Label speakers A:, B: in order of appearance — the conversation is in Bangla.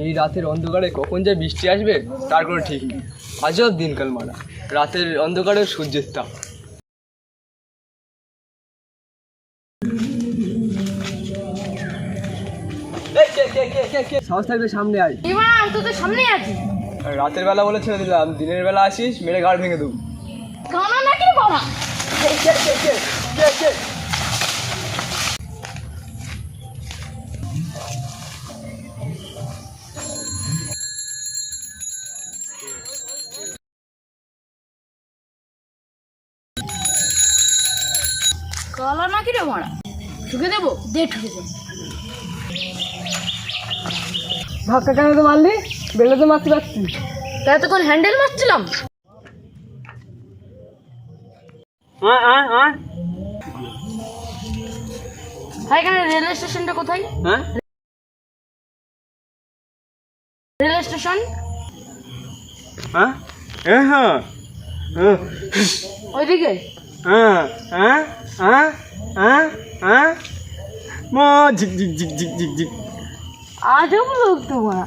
A: এই রাতের অন্ধকারে কখন যে বৃষ্টি আসবে তার কোনো ঠিক নেই। আজব দিনকাল মারা, রাতের অন্ধকারে সূর্যের তাপ। সাহস থাকলে সামনে আয়।
B: আমি তো তোর সামনেই আছি।
A: রাতের বেলা বলে ছেড়ে দিলাম, দিনের বেলা আসিস মেরে গাড় ভেঙে দেবো।
B: কানা নাকি বড়া? কালা নাকি রে মারা? ঠুকে দেবো, দে ঠুকে দেবো।
A: ধাক্কা কেন তো মারলি? বেলে তো মারতে পারছি।
B: তাই তখন হ্যান্ডেল মারছিলাম। ভাই এখানে রেল স্টেশনটা কোথায়?
A: হ্যাঁ,
B: রেল স্টেশন
A: হ্যাঁ, হ্যাঁ,
B: ওইদিকে।
A: হ্যাঁ, হ্যাঁ, হ্যাঁ, হ্যাঁ, হ্যাঁ, মা ঝিক ঝিক ঝিক ঝিক ঝিক ঝিক।
B: আজব লোক তোমার।